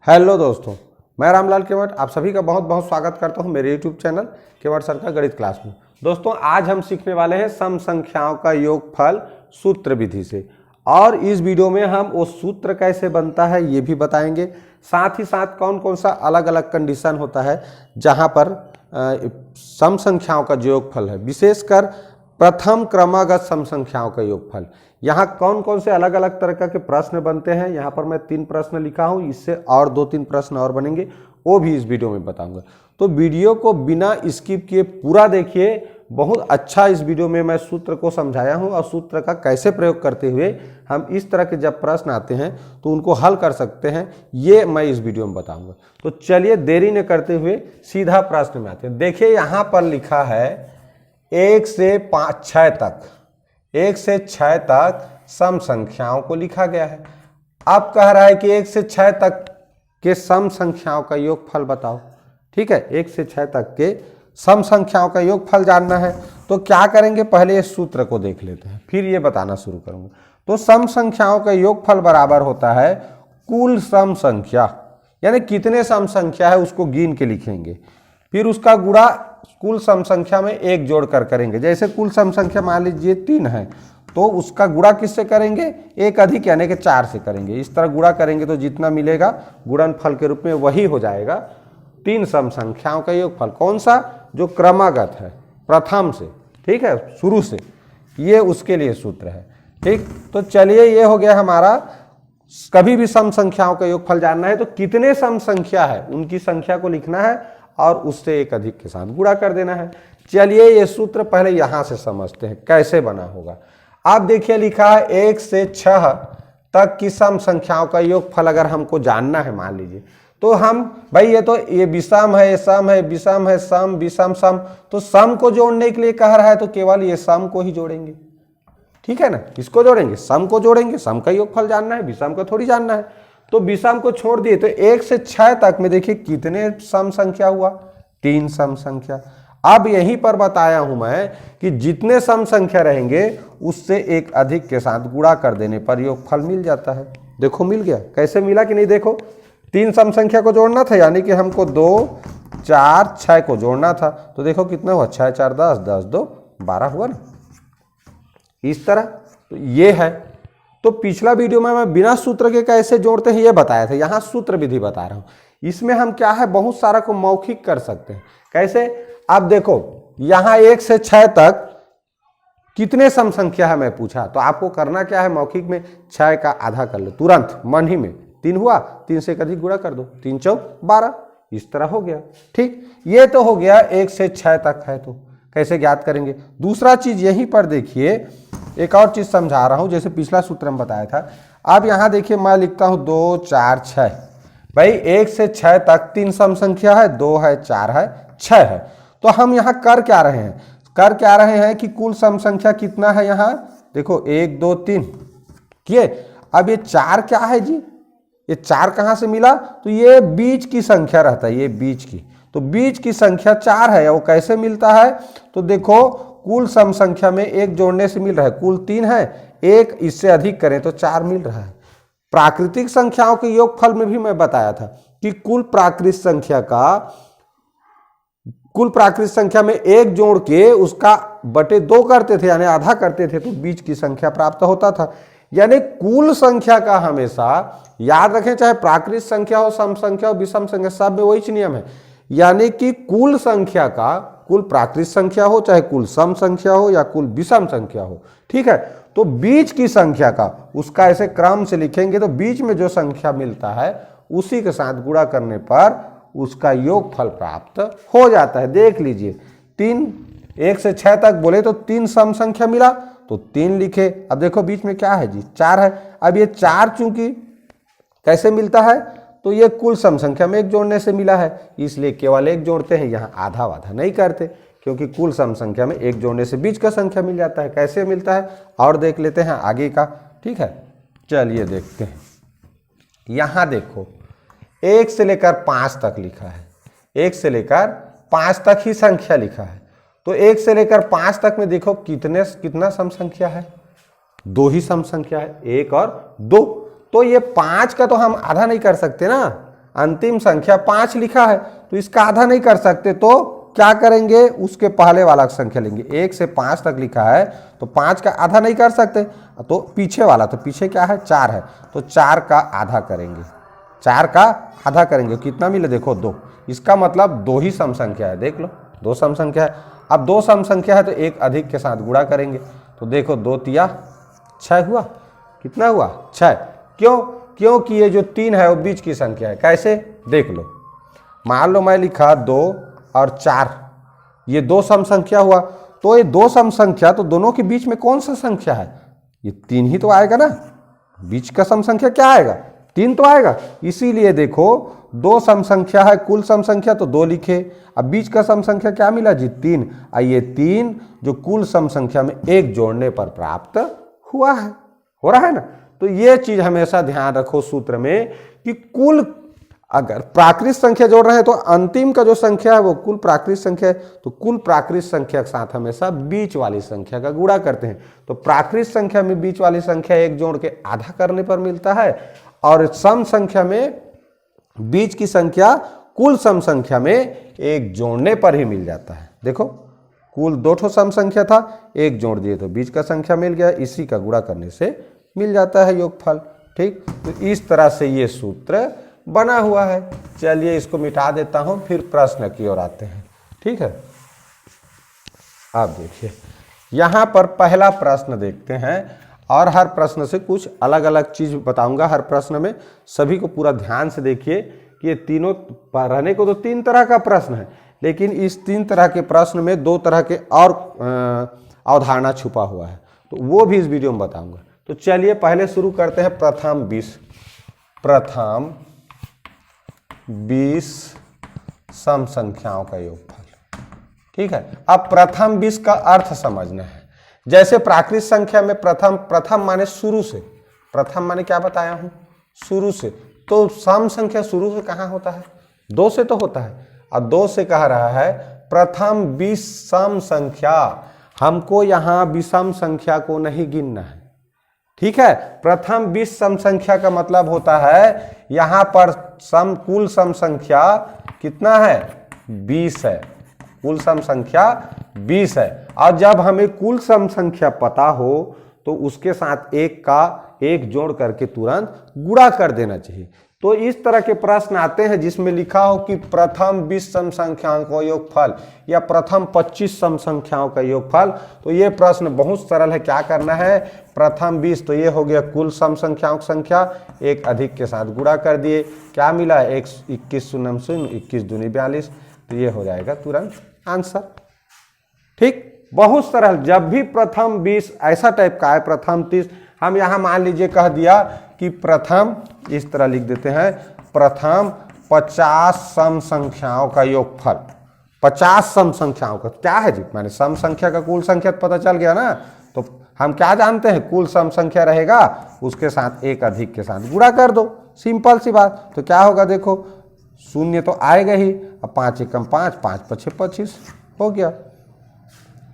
Hello दोस्तों, मैं रामलाल केवट आप सभी का बहुत बहुत स्वागत करता हूं मेरे यूट्यूब चैनल केवट सर का गणित क्लास में। दोस्तों, आज हम सीखने वाले हैं सम संख्याओं का योगफल सूत्र विधि से, और इस वीडियो में हम वो सूत्र कैसे बनता है ये भी बताएंगे। साथ ही साथ कौन कौन सा अलग अलग कंडीशन होता है जहां पर सम संख्याओं का जो योगफल है, विशेषकर प्रथम क्रमागत सम संख्याओं का योगफल, यहाँ कौन कौन से अलग अलग तरह के प्रश्न बनते हैं। यहाँ पर मैं 3 प्रश्न लिखा हूँ, इससे और 2-3 प्रश्न और बनेंगे, वो भी इस वीडियो में बताऊंगा। तो वीडियो को बिना स्किप किए पूरा देखिए। बहुत अच्छा इस वीडियो में मैं सूत्र को समझाया हूँ और सूत्र का कैसे प्रयोग करते हुए हम इस तरह के जब प्रश्न आते हैं तो उनको हल कर सकते हैं, ये मैं इस वीडियो में बताऊंगा। तो चलिए देरी न करते हुए सीधा प्रश्न में आते हैं। देखिए यहाँ पर लिखा है 1 से 6 तक, 1 से 6 तक सम संख्याओं को लिखा गया है। अब कह रहा है कि 1 से 6 तक के सम संख्याओं का योगफल बताओ। ठीक है, 1 से 6 तक के सम संख्याओं का योगफल जानना है तो क्या करेंगे, पहले इस सूत्र को देख लेते हैं, फिर ये बताना शुरू करूंगा। तो सम संख्याओं का योगफल बराबर होता है कुल सम संख्या, यानी कितने सम संख्या है उसको गिन के लिखेंगे, फिर उसका गुणा कुल सम संख्या में 1 जोड़कर करेंगे। जैसे कुल सम संख्या मान लीजिए 3 है तो उसका गुणा किससे करेंगे, 1 अधिक यानी कि 4 से करेंगे। इस तरह गुणा करेंगे तो जितना मिलेगा गुणनफल के रूप में वही हो जाएगा 3 सम संख्याओं का योगफल। कौन सा, जो क्रमागत है, प्रथम से, ठीक है, शुरू से, ये उसके लिए सूत्र है। ठीक, तो चलिए ये हो गया हमारा। कभी भी सम संख्याओं का योगफल जानना है तो कितने सम संख्या है उनकी संख्या को लिखना है और उससे 1 अधिक के साथ गुणा कर देना है। चलिए ये सूत्र पहले यहां से समझते हैं कैसे बना होगा। आप देखिए लिखा है 1 से 6 तक की सम संख्याओं का योगफल अगर हमको जानना है, मान लीजिए, तो हम भाई ये विषम है, ये सम है, विषम है, सम, विषम, सम, तो सम को जोड़ने के लिए कह रहा है तो केवल ये सम को ही जोड़ेंगे। ठीक है ना, किसको जोड़ेंगे, सम को जोड़ेंगे। सम का योगफल जानना है, विषम का थोड़ी जानना है। तो विषम को छोड़ दिए तो 1 से 6 तक में देखिए कितने सम संख्या हुआ, 3 सम संख्या। अब यहीं पर बताया हूं मैं कि जितने सम संख्या रहेंगे उससे 1 अधिक के साथ गुणा कर देने पर योगफल मिल जाता है। देखो मिल गया, कैसे मिला कि नहीं, देखो 3 सम संख्या को जोड़ना था, यानी कि हमको 2, 4, 6 को जोड़ना था, तो देखो कितना हुआ, 6, 4, 10, 10, 2, 12 हुआ ना, इस तरह। तो ये है। तो पिछला वीडियो में मैं बिना सूत्र के कैसे जोड़ते हैं ये बताया था, यहाँ सूत्र विधि बता रहा हूँ। इसमें हम क्या है, बहुत सारा को मौखिक कर सकते हैं। कैसे, अब देखो यहाँ 1 से 6 तक कितने सम संख्या है मैं पूछा, तो आपको करना क्या है, मौखिक में 6 का आधा कर लो तुरंत मन ही में, 3 हुआ, 3 से अधिक गुणा कर दो, 3 चौक 12, इस तरह हो गया। ठीक, ये तो हो गया 1 से 6 तक है, तो कैसे ज्ञात करेंगे। दूसरा चीज यहीं पर देखिए, एक और चीज समझा रहा हूं, जैसे पिछला सूत्र में बताया था। अब यहां देखिए मैं लिखता हूं 2, 4, 6। भाई 1 से 6 तक 3 सम संख्या है, 2 है, 4 है, 6 है। तो हम यहां कर क्या रहे हैं, कर क्या रहे हैं कि कुल सम संख्या कितना है, यहां देखो 1, 2, 3 किए। अब ये 4 क्या है जी, ये 4 कहां से मिला, तो ये बीच की संख्या रहता है, ये बीच की, तो बीच की संख्या 4 है। वो कैसे मिलता है, तो देखो कुल सम संख्या में 1 जोड़ने से मिल रहा है, कुल 3 है, 1 इससे अधिक करें तो 4 मिल रहा है। प्राकृतिक संख्याओं के योगफल में भी मैं बताया था कि कुल प्राकृत संख्या में 1 जोड़ के उसका बटे 2 करते थे, यानी आधा करते थे, तो बीच की संख्या प्राप्त होता था। यानी कुल संख्या का हमेशा याद रखें, चाहे प्राकृत संख्या हो, सम संख्या हो, विषम संख्या, सब में वही नियम है। यानी कि कुल संख्या का, कुल प्राकृत संख्या हो, चाहे कुल सम संख्या हो या कुल विषम संख्या हो, ठीक है, तो बीच की संख्या का उसका ऐसे क्रम से लिखेंगे तो बीच में जो संख्या मिलता है उसी के साथ गुणा करने पर उसका योगफल प्राप्त हो जाता है। देख लीजिए 3, 1 से 6 तक बोले तो 3 सम संख्या मिला तो 3 लिखे। अब देखो बीच में क्या है जी, 4 है। अब ये 4 चूंकि कैसे मिलता है, तो ये कुल सम संख्या में 1 जोड़ने से मिला है, इसलिए केवल 1 जोड़ते हैं, यहाँ आधा वाधा नहीं करते, क्योंकि कुल सम संख्या में 1 जोड़ने से बीच का संख्या मिल जाता है। कैसे मिलता है और देख लेते हैं आगे का। ठीक है, चलिए देखते हैं। यहाँ देखो 1 से लेकर 5 तक लिखा है, 1 से लेकर 5 तक ही संख्या लिखा है, तो 1 से लेकर 5 तक में देखो कितना सम संख्या है, 2 ही सम संख्या है, 1 और 2। तो ये 5 का तो हम आधा नहीं कर सकते ना, अंतिम संख्या 5 लिखा है तो इसका आधा नहीं कर सकते, तो क्या करेंगे, उसके पहले वाला संख्या लेंगे। 1 से 5 तक लिखा है तो 5 का आधा नहीं कर सकते, तो पीछे वाला, तो पीछे क्या है 4 है, तो 4 का आधा करेंगे, 4 का आधा करेंगे। कितना मिले देखो 2, इसका मतलब 2 ही सम संख्या है, देख लो 2 सम संख्या है। अब 2 सम संख्या है तो एक अधिक के साथ गुणा करेंगे, तो देखो 2 तिया 6 हुआ, कितना हुआ 6। क्यों, क्योंकि ये जो 3 है वो बीच की संख्या है। कैसे, देख लो, मान लो मैं लिखा 2 और 4, ये 2 सम संख्या हुआ, तो ये 2 सम संख्या, तो दोनों के बीच में कौन सा संख्या है, ये 3 ही तो आएगा ना, बीच का सम संख्या क्या आएगा, 3 तो आएगा। इसीलिए देखो 2 सम संख्या है, कुल सम संख्या तो 2 लिखे, अब बीच का सम संख्या क्या मिला जी 3, और ये 3 जो कुल सम संख्या में 1 जोड़ने पर प्राप्त हुआ है, हो रहा है ना। तो ये चीज हमेशा ध्यान रखो सूत्र में कि कुल, अगर प्राकृत संख्या जोड़ रहे हैं तो अंतिम का जो संख्या है वो कुल प्राकृत संख्या है, तो कुल प्राकृत संख्या के साथ हमेशा बीच वाली संख्या का गुणा करते हैं। तो प्राकृत संख्या में बीच वाली संख्या 1 जोड़ के आधा करने पर मिलता है, और सम संख्या में बीच की संख्या कुल सम संख्या में 1 जोड़ने पर ही मिल जाता है। देखो कुल 2 ठो सम संख्या था, 1 जोड़ दिए तो बीच का संख्या मिल गया, इसी का गुणा करने से मिल जाता है योगफल। ठीक, तो इस तरह से ये सूत्र बना हुआ है। चलिए इसको मिटा देता हूं, फिर प्रश्न की ओर आते हैं। ठीक है, आप देखिए यहां पर पहला प्रश्न देखते हैं, और हर प्रश्न से कुछ अलग अलग चीज बताऊंगा। हर प्रश्न में सभी को पूरा ध्यान से देखिए कि ये तीनों रहने को तो 3 तरह का प्रश्न है, लेकिन इस 3 तरह के प्रश्न में 2 तरह के और अवधारणा छुपा हुआ है, तो वो भी इस वीडियो में बताऊंगा। तो चलिए पहले शुरू करते हैं प्रथम 20 सम संख्याओं का योगफल। ठीक है, अब प्रथम 20 का अर्थ समझना है। जैसे प्राकृत संख्या में प्रथम माने शुरू से, प्रथम माने क्या बताया हूं, शुरू से, तो सम संख्या शुरू से कहां होता है, 2 से तो होता है। अब 2 से कह रहा है प्रथम 20 सम संख्या, हमको यहां विषम संख्या को नहीं गिनना है। ठीक है, प्रथम 20 सम संख्या का मतलब होता है यहां पर कुल सम संख्या कितना है, 20 है, कुल सम संख्या 20 है। और जब हमें कुल सम संख्या पता हो तो उसके साथ 1 का 1 जोड़ करके तुरंत गुणा कर देना चाहिए। तो इस तरह के प्रश्न आते हैं जिसमें लिखा हो कि प्रथम 20 सम संख्याओं का योगफल या प्रथम 25 सम संख्याओं का योगफल। तो ये प्रश्न बहुत सरल है, क्या करना है, प्रथम 20 तो ये हो गया कुल सम संख्याओं की संख्या, 1 अधिक के साथ गुणा कर दिए, क्या मिला 21 शून्य 21 दूनी 42, तो ये हो जाएगा तुरंत आंसर। ठीक, बहुत सरल। जब भी प्रथम 20 ऐसा टाइप का है, प्रथम 30, हम यहां मान लीजिए कह दिया कि प्रथम, इस तरह लिख देते हैं, प्रथम 50 सम संख्याओं का योगफल। 50 सम संख्याओं का क्या है जी, माने सम संख्या का कुल संख्या पता चल गया ना, तो हम क्या जानते हैं, कुल सम संख्या रहेगा उसके साथ 1 अधिक के साथ गुणा कर दो, सिंपल सी बात। तो क्या होगा देखो, शून्य तो आएगा ही, अब 5 एकम 5, 5 पछे 25 हो गया।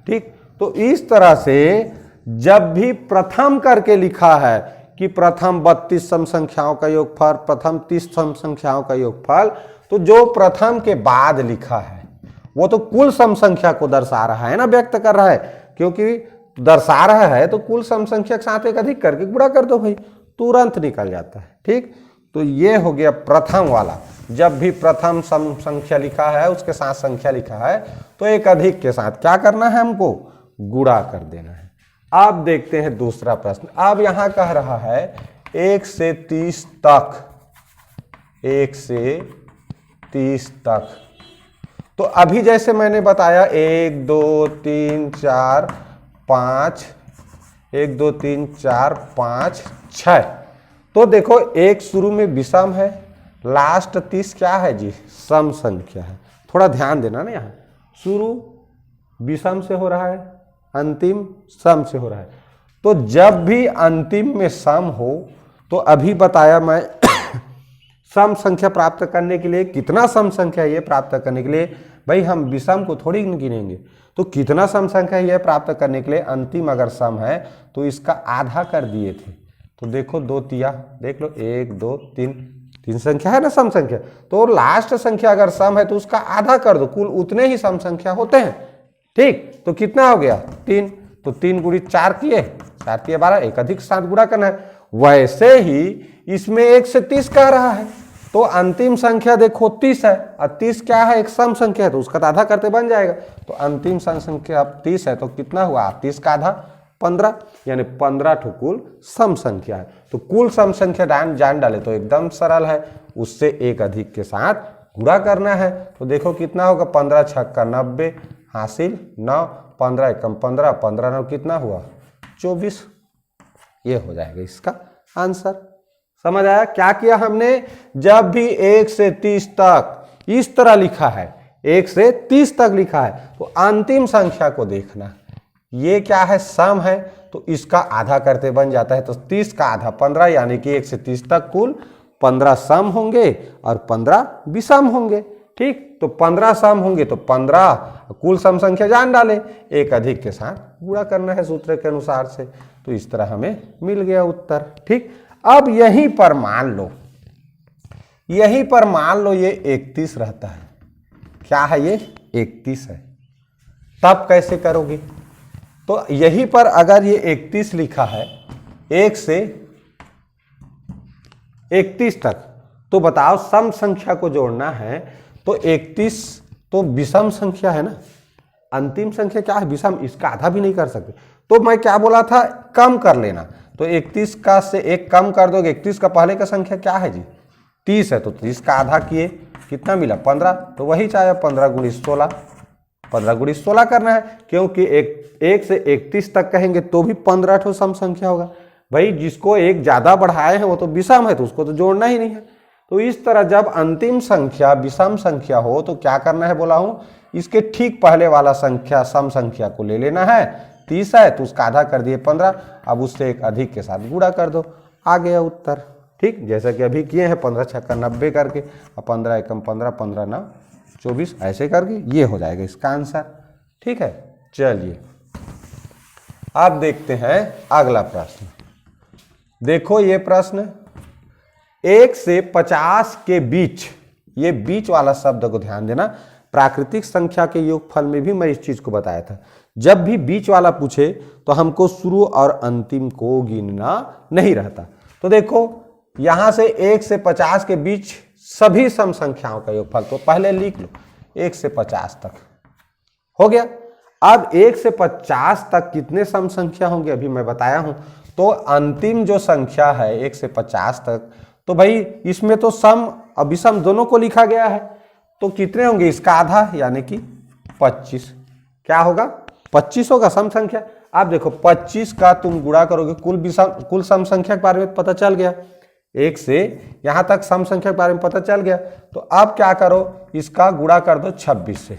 ठीक, तो इस तरह से जब भी प्रथम करके लिखा है कि प्रथम 32 सम संख्याओं का योगफल, प्रथम 30 सम संख्याओं का योगफल, तो जो प्रथम के बाद लिखा है वो तो कुल सम संख्या को दर्शा रहा है ना, व्यक्त कर रहा है, क्योंकि दर्शा रहा है तो कुल सम संख्या के साथ 1 अधिक करके गुणा कर दो भाई, तुरंत निकल जाता है। ठीक, तो ये हो गया प्रथम वाला। जब भी प्रथम सम संख्या लिखा है उसके साथ संख्या लिखा है तो 1 अधिक के साथ क्या करना है, हमको गुणा कर देना है। अब देखते हैं दूसरा प्रश्न। अब यहां कह रहा है 1 से 30 तक, 1 से 30 तक। तो अभी जैसे मैंने बताया 1 2 3 4 5, 1 2 3 4 5 6, तो देखो 1 शुरू में विषम है, लास्ट 30 क्या है जी, सम संख्या है। थोड़ा ध्यान देना ना, यहाँ शुरू विषम से हो रहा है, अंतिम सम से हो रहा है। तो जब भी अंतिम में सम हो, तो अभी बताया मैं सम संख्या प्राप्त करने के लिए, कितना सम संख्या है ये प्राप्त करने के लिए, भाई हम विषम को थोड़ी गिनेंगे, तो कितना सम संख्या है ये प्राप्त करने के लिए अंतिम अगर सम है तो इसका आधा कर दिए थे। तो देखो 2 तिया, देख लो 1 2 3 तीन संख्या है ना सम संख्या, तो लास्ट संख्या अगर सम है तो उसका आधा कर दो, कुल उतने ही सम संख्या होते हैं। ठीक, तो कितना हो गया 3, तो 3 गुणी 4 किए, 4 किए 12, एक अधिक के साथ गुणा करना है। वैसे ही इसमें 1 से 30 कह रहा है, तो अंतिम संख्या देखो 30 है, और 30 क्या है, एक सम संख्या है, तो उसका आधा करते बन जाएगा। तो अंतिम सम संख्या 30 है, तो कितना हुआ 30 का आधा 15, यानी 15 ठो कुल सम संख्या है। तो कुल सम संख्या जान डाले तो एकदम सरल है, उससे एक अधिक के साथ गुणा करना है। तो देखो कितना होगा, 15 छक्का 90 हासिल 9, 15 एकम 15, 15 9 कितना हुआ 24। ये हो जाएगा इसका आंसर। समझ आया क्या किया हमने? जब भी 1 से 30 तक इस तरह लिखा है, 1 से 30 तक लिखा है, तो अंतिम संख्या को देखना। ये क्या है, सम है, तो इसका आधा करते बन जाता है। तो 30 का आधा 15, यानी कि 1 से 30 तक कुल 15 सम होंगे और 15 विषम होंगे। ठीक, तो 15 सम होंगे तो 15 कुल सम संख्या जान डाले, एक अधिक के साथ गुणा करना है सूत्र के अनुसार से। तो इस तरह हमें मिल गया उत्तर। ठीक, अब यहीं पर मान लो ये 31 रहता है। क्या है ये 31 है, तब कैसे करोगे? तो यहीं पर अगर ये 31 लिखा है 1 से 31 तक, तो बताओ सम संख्या को जोड़ना है, तो 31 तो विषम संख्या है ना, अंतिम संख्या क्या है विषम, इसका आधा भी नहीं कर सकते। तो मैं क्या बोला था, कम कर लेना। तो 31 का से 1 कम कर दोगे, 31 का पहले का संख्या क्या है जी 30 है, तो 30 का आधा किए, कितना मिला 15, तो वही चाहे 15 गुणी 16, 15 गुणी 16 करना है, क्योंकि 1 से 31 तक कहेंगे तो भी 15 ठो सम संख्या होगा। भाई जिसको एक ज्यादा बढ़ाए हैं वो तो विषम है, तो उसको तो जोड़ना ही नहीं है। तो इस तरह जब अंतिम संख्या विषम संख्या हो तो क्या करना है बोला हूं, इसके ठीक पहले वाला संख्या सम संख्या को ले लेना है। 30 है तो उसका आधा कर दिए 15, अब उससे एक अधिक के साथ गुणा कर दो, आ गया उत्तर। ठीक, जैसा कि अभी किए हैं 15 छक्का 90 करके, अब 15 एकम 15, 15 9 24, ऐसे करके ये हो जाएगा इसका आंसर। ठीक है, चलिए अब देखते हैं अगला प्रश्न। देखो ये प्रश्न 1 से 50 के बीच, ये बीच वाला शब्द को ध्यान देना, प्राकृतिक संख्या के योगफल में भी मैं इस चीज को बताया था। जब भी बीच वाला पूछे तो हमको शुरू और अंतिम को गिनना नहीं रहता। तो देखो यहां से 1 से 50 के बीच सभी सम संख्याओं का योगफल, तो पहले लिख लो 1 से 50 तक हो गया। अब 1 से 50 तक कितने सम संख्या होंगे अभी मैं बताया हूं। तो अंतिम जो संख्या है 1 से 50 तक, तो भाई इसमें तो सम और विषम दोनों को लिखा गया है, तो कितने होंगे, इसका आधा यानी कि 25। क्या होगा 25 होगा सम संख्या। अब देखो 25 का तुम गुणा करोगे, कुल सम संख्या के बारे में पता चल गया, 1 से यहां तक सम संख्या के बारे में पता चल गया। तो अब क्या करो, इसका गुणा कर दो 26 से,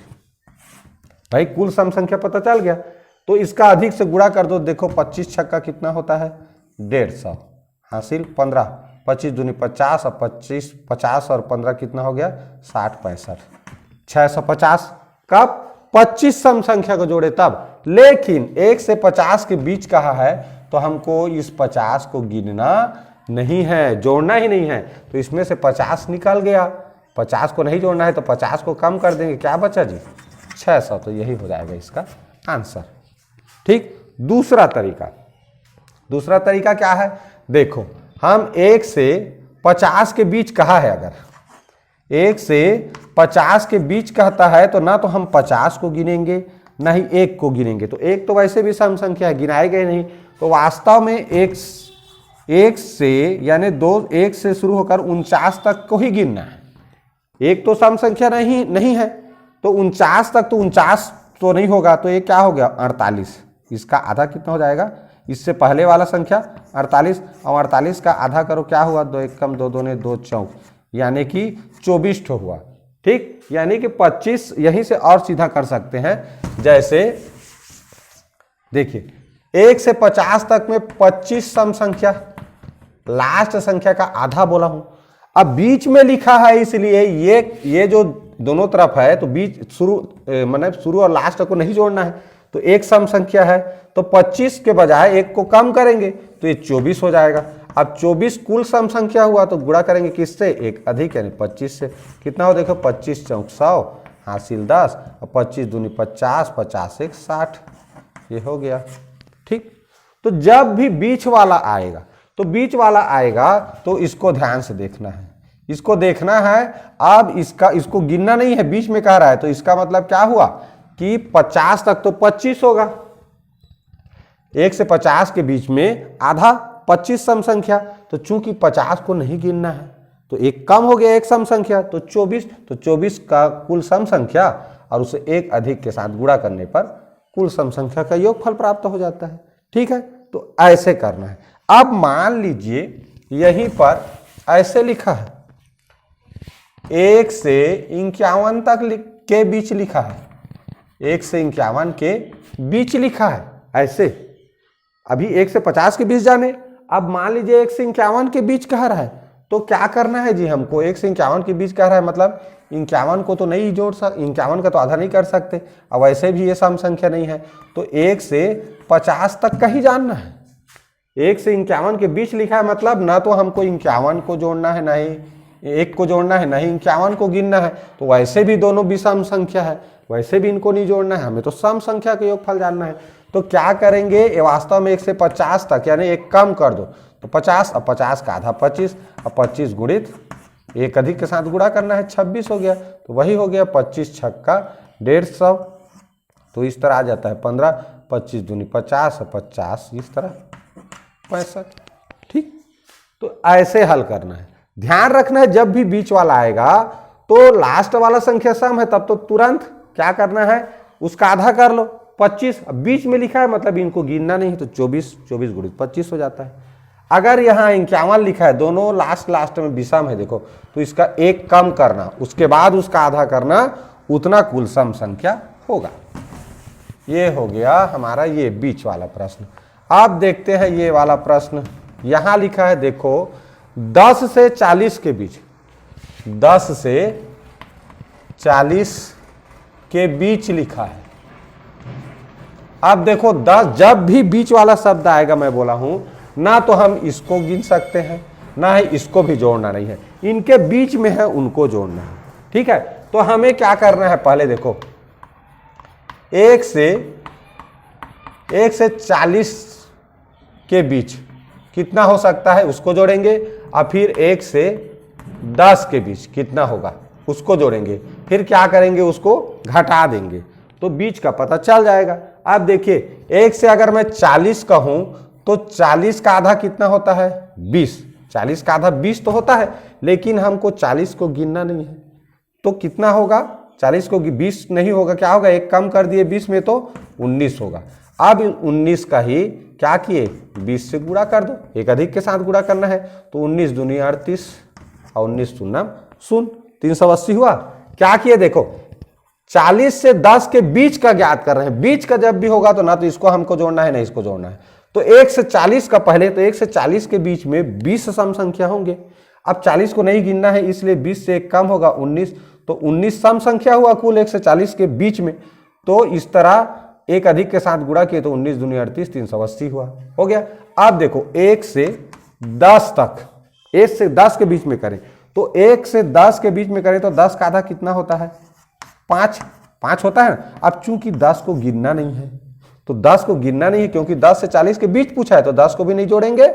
भाई कुल सम संख्या पता चल गया। तो इसका अधिक से गुणा कर दो, देखो 25 छक्का कितना होता है 150 हासिल 15, 25 दूनी 50 और 25 50 और 15 कितना हो गया 60 65, 650। कब 25 सम संख्या को जोड़े तब, लेकिन 1 से 50 के बीच कहा है तो हमको इस 50 को गिनना नहीं है, जोड़ना ही नहीं है। तो इसमें से 50 निकल गया, 50 को नहीं जोड़ना है तो 50 को कम कर देंगे, क्या बचा जी 600। तो यही हो जाएगा इसका आंसर। ठीक, दूसरा तरीका क्या है, देखो हम 1 से 50 के बीच कहा है, अगर 1 से 50 के बीच कहता है तो ना तो हम 50 को गिनेंगे ना ही 1 को गिनेंगे। तो 1 तो वैसे भी सम संख्या है, गिनाए गए नहीं। तो वास्तव में 1 से यानी 1 से शुरू होकर 49 तक को ही गिनना है। 1 तो सम संख्या नहीं है, तो 49 तक, तो 49 तो नहीं होगा, तो ये क्या हो गया 48। इसका आधा कितना हो जाएगा, इससे पहले वाला संख्या 48, और 48 का आधा करो, क्या हुआ 2 एकम 2 दूने 2 चौक, यानी कि 24 ठो हुआ। ठीक, यानी कि 25 यहीं से और सीधा कर सकते हैं। जैसे देखिए 1 से 50 तक में 25 सम संख्या, लास्ट संख्या का आधा बोला हूं। अब बीच में लिखा है इसलिए ये जो दोनों तरफ है तो बीच शुरू और लास्ट को नहीं जोड़ना है। तो एक सम संख्या है, तो 25 के बजाय एक को कम करेंगे तो ये 24 हो जाएगा। अब 24 कुल सम संख्या हुआ तो गुणा करेंगे किससे, एक अधिक यानी 25 से। कितना हो देखो, 25 चौक 100 हासिल 10 और 25 दूनी 50, 50 एक 60, ये हो गया। ठीक, तो जब भी बीच वाला आएगा तो इसको ध्यान से देखना है, इसको देखना है। अब इसको गिनना नहीं है, बीच में कह रहा है, तो इसका मतलब क्या हुआ कि 50 तक तो 25 होगा, 1 से 50 के बीच में आधा 25 सम संख्या, तो चूंकि 50 को नहीं गिनना है तो एक कम हो गया एक सम संख्या, तो 24 का कुल सम संख्या और उसे एक अधिक के साथ गुणा करने पर कुल सम संख्या का योगफल प्राप्त हो जाता है। ठीक है, तो ऐसे करना है। अब मान लीजिए यहीं पर ऐसे लिखा है, 1 से 51 तक के बीच लिखा है, 1 से 51 के बीच लिखा है ऐसे। अभी 1 से 50 के बीच जाने, अब मान लीजिए 1 से 51 के बीच कह रहा है, तो क्या करना है जी हमको, 1 से 51 के बीच कह रहा है मतलब 51 को तो नहीं जोड़ 51 का तो आधा नहीं कर सकते, अब वैसे भी ये सम संख्या नहीं है, तो 1 से 50 तक का ही जानना है। 1 से 51 के बीच लिखा है मतलब ना तो हमको 51 को जोड़ना है, ना ही 1 को जोड़ना है, ना ही 51 को गिनना है, तो वैसे भी दोनों विषम संख्या है, वैसे भी इनको नहीं जोड़ना है, हमें तो सम संख्या का योगफल जानना है। तो क्या करेंगे, ये वास्तव में 1 से 50 तक यानी एक कम कर दो, तो 50 और 50 का आधा 25 और 25 गुणित एक अधिक के साथ गुणा करना है, 26 हो गया, तो वही हो गया 25 छक्का 150, तो इस तरह आ जाता है 15, 25 दूनी 50 और 50 इस तरह 65। ठीक, तो ऐसे हल करना है। ध्यान रखना है जब भी बीच वाला आएगा तो लास्ट वाला संख्या सम है, तब तो तुरंत क्या करना है, उसका आधा कर लो 25, बीच में लिखा है मतलब इनको गिनना नहीं, तो 24 गुणित 25 हो जाता है। अगर यहाँ 51 लिखा है, दोनों लास्ट में विषम है देखो, तो इसका एक कम करना, उसके बाद उसका आधा करना, उतना कुल सम संख्या होगा। ये हो गया हमारा ये बीच वाला प्रश्न। अब देखते हैं ये वाला प्रश्न, यहां लिखा है देखो 10 से 40 के बीच, 10 से 40 के बीच लिखा है। अब देखो 10, जब भी बीच वाला शब्द आएगा, मैं बोला हूं ना तो हम इसको गिन सकते हैं, ना ही इसको भी जोड़ना नहीं है, इनके बीच में है उनको जोड़ना है। ठीक है, तो हमें क्या करना है, पहले देखो 1 से 40 के बीच कितना हो सकता है उसको जोड़ेंगे, और फिर 1 से 10 के बीच कितना होगा उसको जोड़ेंगे, फिर क्या करेंगे उसको घटा देंगे, तो बीच का पता चल जाएगा। अब देखिए 1 से अगर मैं 40 कहूं तो 40 का आधा कितना होता है 20, 40 का आधा 20 तो होता है, लेकिन हमको 40 को गिनना नहीं है, तो कितना होगा, 40 को 20 नहीं होगा, क्या होगा, एक कम कर दिए 20 में तो 19 होगा। अब 19 का ही क्या किए 20 से गुणा कर दो, एक अधिक के साथ गुणा करना है, तो 19 दूनी 38 और 19 शून्य 0, 380 हुआ। क्या किए देखो 40 से 10 के बीच का ज्ञात कर रहे हैं, बीच का जब भी होगा तो ना तो इसको हमको जोड़ना है ना इसको जोड़ना है, तो 1 से 40 का पहले, तो 1 से 40 के बीच में 20 सम संख्या होंगे। अब 40 को नहीं गिनना है इसलिए 20 से एक कम होगा 19, तो 19 सम संख्या हुआ कुल 1 से 40 के बीच में, तो इस तरह एक अधिक के साथ गुणा किए तो 19 दूनी 38, 380 हुआ, हो गया। अब देखो 1 से 10 तक, 1 से 10 के बीच में करें, तो 1 से 10 के बीच में करें तो 10 का आधा कितना होता है 5 होता है। अब चूंकि 10 को गिनना नहीं है, तो 10 को गिनना नहीं है क्योंकि 10 से 40 के बीच पूछा है, तो 10 को भी नहीं जोड़ेंगे,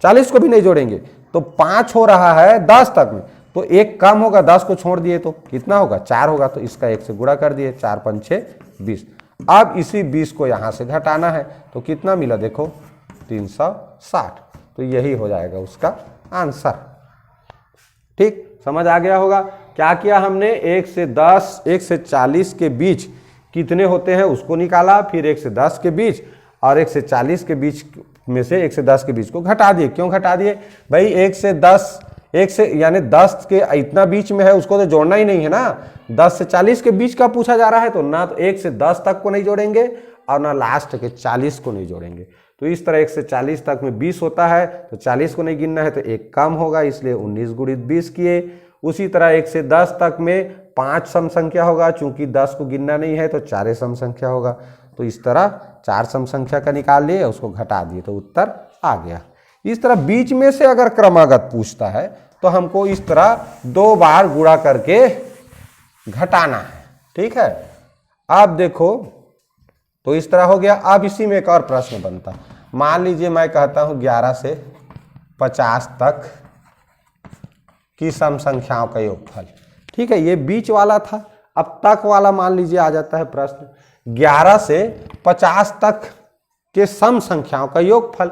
40 को भी नहीं जोड़ेंगे, तो 5 हो रहा है 10 तक में, तो एक कम होगा, 10 को छोड़ दिए तो कितना होगा 4 होगा, तो इसका 1 से गुणा कर दिए, 4 5 6 20। अब इसी 20 को यहां से घटाना है, तो कितना मिला देखो 360, तो यही हो जाएगा उसका आंसर। ठीक, समझ आ गया होगा। क्या किया हमने, 1 से 10, 1 से 40 के बीच कितने होते हैं उसको निकाला, फिर 1 से 10 के बीच और 1 से 40 के बीच में से 1 से 10 के बीच को घटा दिए। क्यों घटा दिए भाई, 1 से 10, 1 से यानी 10 के इतना बीच में है उसको तो जोड़ना ही नहीं है ना, 10 से 40 के बीच का पूछा जा रहा है, तो ना तो 1 से 10 तक को नहीं जोड़ेंगे और ना लास्ट के 40 को नहीं जोड़ेंगे। तो इस तरह 1 से 40 तक में 20 होता है, तो 40 को नहीं गिनना है तो एक कम होगा, इसलिए 19 गुणित 20 किए। उसी तरह 1 से 10 तक में 5 सम संख्या होगा, चूंकि 10 को गिनना नहीं है तो 4 सम संख्या होगा, तो इस तरह 4 सम संख्या का निकाल लिए, उसको घटा दिए तो उत्तर आ गया। इस तरह बीच में से अगर क्रमागत पूछता है तो हमको इस तरह 2 बार गुणा करके घटाना है। ठीक है, अब देखो तो इस तरह हो गया। अब इसी में एक और प्रश्न बनता, मान लीजिए मैं कहता हूं 11 से 50 तक की सम संख्याओं का योगफल। ठीक है, ये बीच वाला था। अब तक वाला मान लीजिए आ जाता है प्रश्न, 11 से 50 तक के सम संख्याओं का योगफल।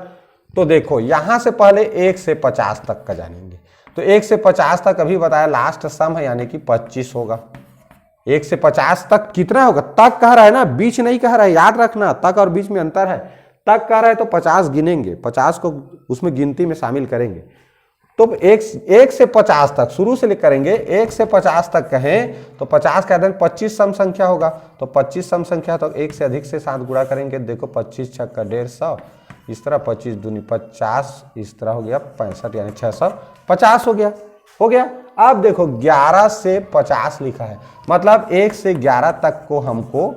तो देखो यहां से पहले 1 से 50 तक का जानेंगे। तो 1 से 50 तक अभी बताया लास्ट सम है, यानी कि 25 होगा। 1 से 50 तक कितना होगा, तक कह रहा है ना, बीच नहीं कह रहा है, याद रखना तक और बीच में अंतर है। तक कह रहा है तो 50 गिनेंगे, 50 को उसमें गिनती में शामिल करेंगे। तो 1 से 50 तक शुरू से करेंगे, 1 से 50 तक कहें तो 50 का आधार 25 सम संख्या होगा। तो 25 सम संख्या तो 1 से अधिक से 7 गुणा करेंगे। देखो 25 छक्का 150, इस तरह 25 दूनी 50, इस तरह हो गया 65, यानी 650 हो गया। अब देखो 11 से 50 लिखा है, मतलब 1 से 11 तक को हमको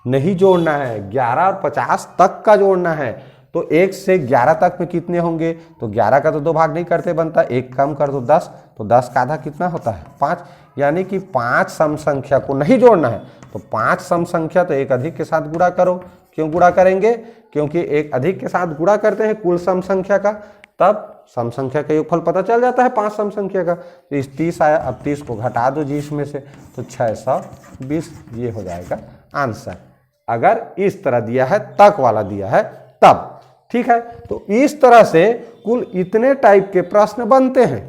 नहीं जोड़ना है, 11 और 50 तक का जोड़ना है। तो 1 से 11 तक में कितने होंगे, तो 11 का तो 2 भाग नहीं करते बनता, 1 कम कर दो 10, तो 10 का आधा कितना होता है 5, यानी कि 5 सम संख्या को नहीं जोड़ना है। तो 5 सम संख्या तो एक अधिक के साथ गुणा करो। क्यों गुणा करेंगे, क्योंकि एक अधिक के साथ गुणा करते हैं कुल सम संख्या का, तब सम संख्या का योगफल पता चल जाता है 5 सम संख्या का। तो इस 30 आया, अब 30 को घटा दो जी इसमें से, तो 620 ये हो जाएगा आंसर। अगर इस तरह दिया है, तक वाला दिया है तब। ठीक है, तो इस तरह से कुल इतने टाइप के प्रश्न बनते हैं।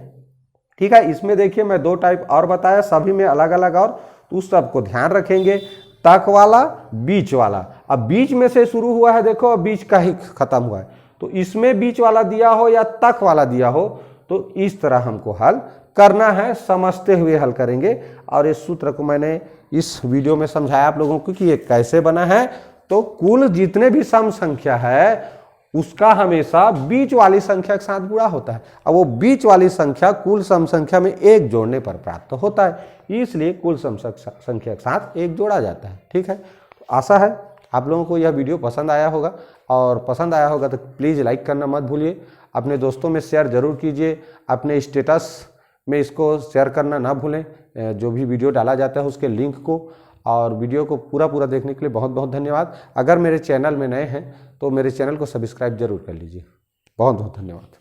ठीक है, इसमें देखिए मैं 2 टाइप और बताया, सभी में अलग अलग, और उस सब को ध्यान रखेंगे। तक वाला, बीच वाला। अब बीच में से शुरू हुआ है, देखो अब बीच का ही खत्म हुआ है, तो इसमें बीच वाला दिया हो या तक वाला दिया हो तो इस तरह हमको हल करना है, समझते हुए हल करेंगे। और इस सूत्र को मैंने इस वीडियो में समझाया आप लोगों को कि ये कैसे बना है। तो कुल जितने भी सम संख्या है उसका हमेशा बीच वाली संख्या के साथ गुणा होता है। अब वो बीच वाली संख्या कुल सम संख्या में 1 जोड़ने पर प्राप्त होता है, इसलिए कुल सम संख्या के साथ 1 जोड़ा जाता है। ठीक है, तो आशा है आप लोगों को यह वीडियो पसंद आया होगा, और पसंद आया होगा तो प्लीज़ लाइक करना मत भूलिए, अपने दोस्तों में शेयर जरूर कीजिए, अपने स्टेटस में इसको शेयर करना ना भूलें, जो भी वीडियो डाला जाता है उसके लिंक को। और वीडियो को पूरा देखने के लिए बहुत बहुत धन्यवाद। अगर मेरे चैनल में नए हैं तो मेरे चैनल को सब्सक्राइब जरूर कर लीजिए। बहुत बहुत धन्यवाद।